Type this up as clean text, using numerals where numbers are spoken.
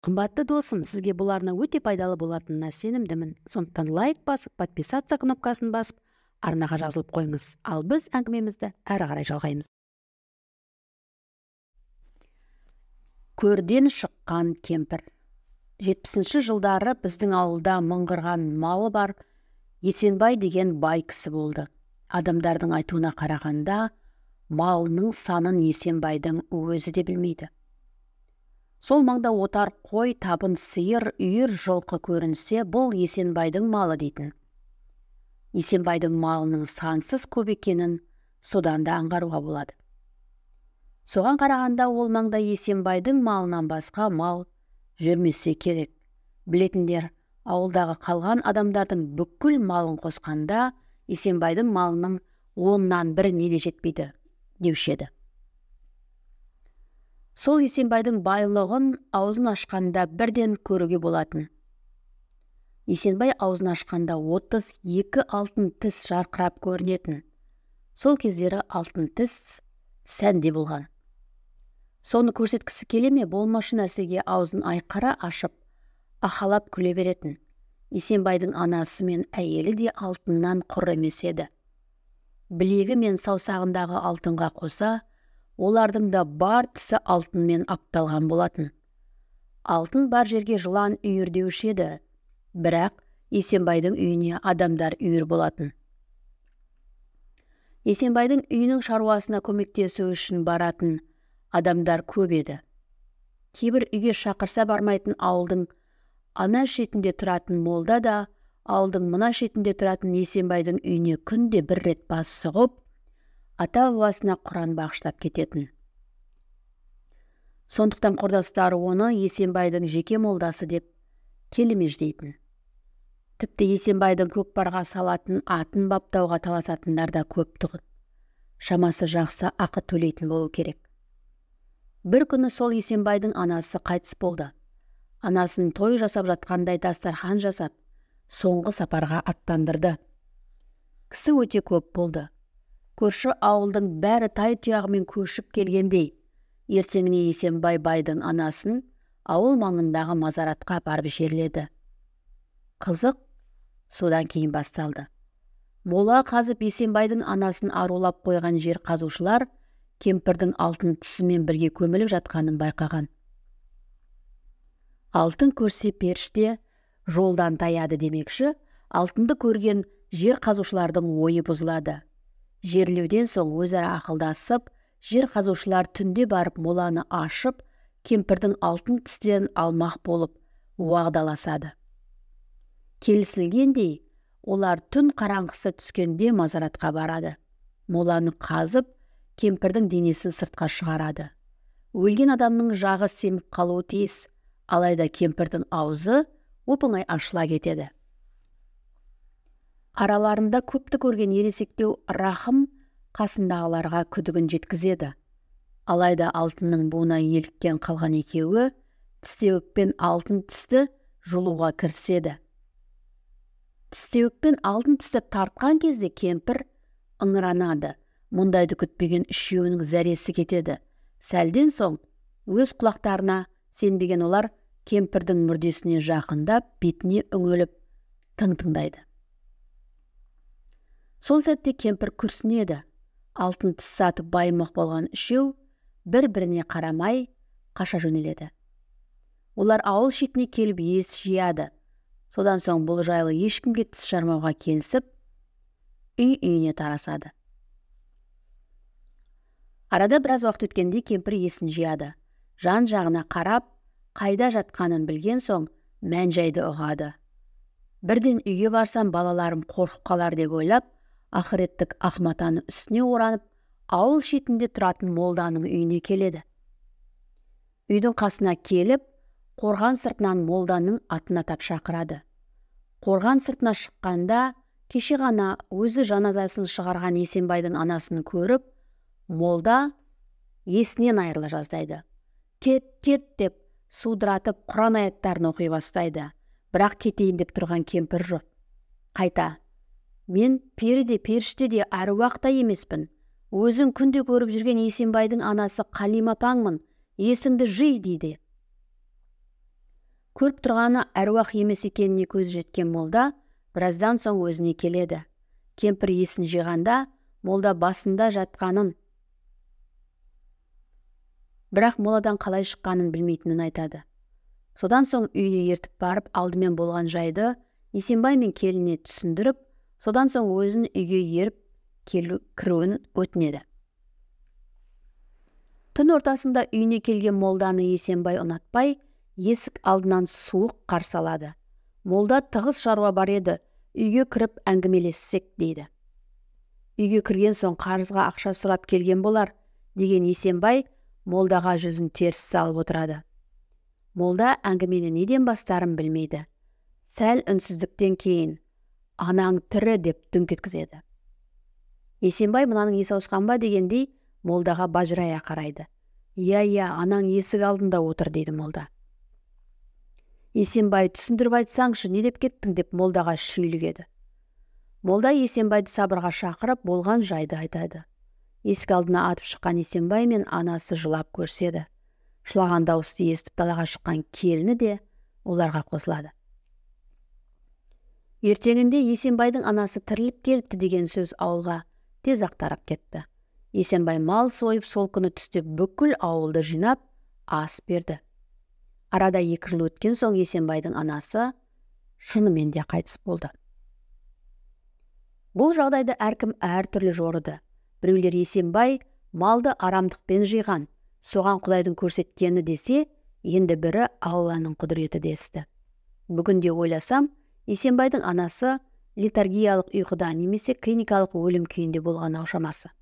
Қымбатты досым, сізге бұл арна өте пайдалы болатынына сенімдімін. Сондықтан лайк басып, подписаться кнопкасын басып, арнаға жазылып қойыңыз. Ал біз әңгімемізді әрі қарай жалғаймыз. Көрден шыққан кемпір. 70-ші жылдары біздің ауылда мыңғырған малы бар Есенбай деген бай кісі болды. Адамдардың айтуына қарағанда, малының санын Есенбайдың өзі де білмейді. Сол маңда отар қой, табын сиыр, үйір, жылқы көрінсе, бұл Есенбайдың малы дейтін. Есенбайдың малының сансыз көп екенін содан да аңғаруға болады. Соған қарағанда ол маңда Есенбайдың малынан басқа мал жүрмесе керек. Білетіндер, ауылдағы қалған адамдардың бүкіл малын қосқанда, Есенбайдың малының 10-нан 1-не де жетпейді, деуші еді. Сол Есенбайдың байлығын аузын ашқанда бірден көруге болатын. Есенбай аузын ашқанда 32 алтын тіс жарқырап көрінетін. Сол кездері алтын тіс сәнде болған. Соны көрсеткісі келе ме, болмашы нәрсеге аузын айқара ашып, ахалап күле беретін. Есенбайдың анасы мен әйелі де алтыннан құр емес еді. Білегі мен саусағындағы алтынға қоса, олардың да бар тісі алтынмен апталған болатын. Алтын бар жерге жылан үйір деуші еді, бірақ Есенбайдың үйіне адамдар үйір болатын. Есенбайдың үйінің шаруасына көмектесу үшін баратын адамдар көп еді. Кейбір үйге шақырса бармайтын ауылдың ана шетінде тұратын молда да, ауылдың мына шетінде тұратын Есенбайдың үйіне күнде бір рет бас сұғып, ата-бабасына Құран бағыштап кететін. Сондықтан құрдастары оны Есенбайдың жеке молдасы деп келемеждейтін. Тіпті Есенбайдың көкпарға салатын атын баптауға таласатындар да көп тұғын. Шамасы жақсы ақы төлейтін болу керек. Бір күні сол Есенбайдың анасы қайтыс болды. Анасын той жасап жатқандай дастархан жасап, соңғы сапарға аттандырды. Кісі өте көп болды. Көрші ауылдың бәрі тай-тұяғымен көшіп келгендей, ертеңіне Есенбай байдың анасын ауыл маңындағы мазаратқа апарып жерледі. Қызық содан кейін басталды. Мола қазып Есенбайдың анасын арулап қойған жер қазушылар кемпірдің алтын тісімен бірге көміліп жатқанын байқаған. Алтын көрсе періште жолдан таяды демекші, алтынды көрген жер қазушылардың ойы бұзылады. Жерлеуден соң өзара ақылдасып, жер қазушылар түнде барып моланы ашып, кемпірдің алтын тістерін алмақ болып уағдаласады. Келісілгендей, олар түн қараңғысы түскенде мазаратқа барады. Моланы қазып, кемпірдің денесін сыртқа шығарады. Өлген адамның жағы семіп қалуы тиіс, алайда кемпірдің аузы оп-оңай ашыла кетеді. Араларында көпті көрген ересектеу Рахым қасындағыларға күдігін жеткізеді. Алайда алтынның буына еліккен қалған екеуі тістеуікпен алтын тісті жұлуға кіріседі. Тістеуікпен алтын тісті тартқан кезде кемпір ыңыранады. Мұндайды күтпеген үшеуінің зәресі кетеді. Сәлден соң өз құлақтарына сенбеген олар кемпірдің мүрдесіне жақындап, бетіне үңіліп тыңдайды. Сол сәтте кемпір күрсінеді. Алтын тіс сатып баймақ болған үшеу бір-біріне қарамай қаша жөнеледі. Олар ауыл шетіне келіп ес жияды. Содан соң бұл жайлы ешкімге тіс жармауға келісіп, үй-үйіне тарасады. Арада біраз уақыт өткенде кемпір есін жияды. Жан-жағына қарап, қайда жатқанын білген соң мән-жайды ұғады. Бірден үйге барсам балаларым қорқып қалар деп ойлап, ақыреттік ақматаны үстіне оранып, ауыл шетінде тұратын молданың үйіне келеді. Үйдің қасына келіп, қорған сыртынан молданың атын атап шақырады. Қорған сыртына шыққанда, кеше ғана өзі жаназасын шығарған Есенбайдың анасын көріп, молда есінен айырыла жаздайды. Кет, кет деп судыратып Құран аяттарын оқи бастайды. Бірақ кетейін деп тұрған кемпір жоқ. Қайта, мен пері де періште де әруақ та емеспін. Өзің күнде көріп жүрген Есенбайдың анасы Қалима апаңмын. Есіңді жи дейді. Көріп тұрғаны әруақ емес екеніне көзі жеткен молда біраздан соң өзіне келеді. Кемпір есін жиғанда молда басында жатқанын, бірақ моладан қалай шыққанын білмейтінін айтады. Содан соң үйіне ертіп барып алдымен болған жайды Есенбай мен келініне түсіндіріп, содан соң өзін үйге еріп кіруін өтінеді. Түн ортасында үйіне келген молданы Есенбай ұнатпай, есік алдынан суық қарсы алады. Молда тығыз шаруа бар еді, үйге кіріп әңгімелессек дейді. Үйге кірген соң қарызға ақша сұрап келген болар, деген Есенбай молдаға жүзін теріс салып отырады. Молда әңгімені неден бастарын білмейді. Сәл үнсіздіктен кейін анаң тірі деп дүңк еткізеді. Есенбай мынаның есі ауысқан ба дегендей молдаға бажырая қарайды. Иә, анаң есік алдында отыр дейді молда. Есенбай түсіндіріп айтсаңшы, не деп кеттің деп молдаға шүйлігеді. Молда Есенбайды сабырға шақырып болған жайды айтады. Есік алдына атып шыққан Есенбай мен анасы жылап көрседі. Жылаған дауысты естіп далаға шыққан келіні де оларға қосылады. Ертеңінде Есенбайдың анасы тіріліп келіпті деген сөз ауылға тез тарап кетті. Есенбай мал сойып сол күні түсте бүкіл ауылды жинап ас берді. Арада 2 жыл өткен соң Есенбайдың анасы шынымен де қайтыс болды. Бұл жағдайды әркім әртүрлі жорыды. Біреулер Есенбай малды арамдықпен жиған, соған Құдайдың көрсеткені десе, енді бірі Алланың құдіреті десті. Бүгінде ойласам, Есенбайдың анасы литургиялық ұйқыда немесе клиникалық өлім күйінде болған шамасы.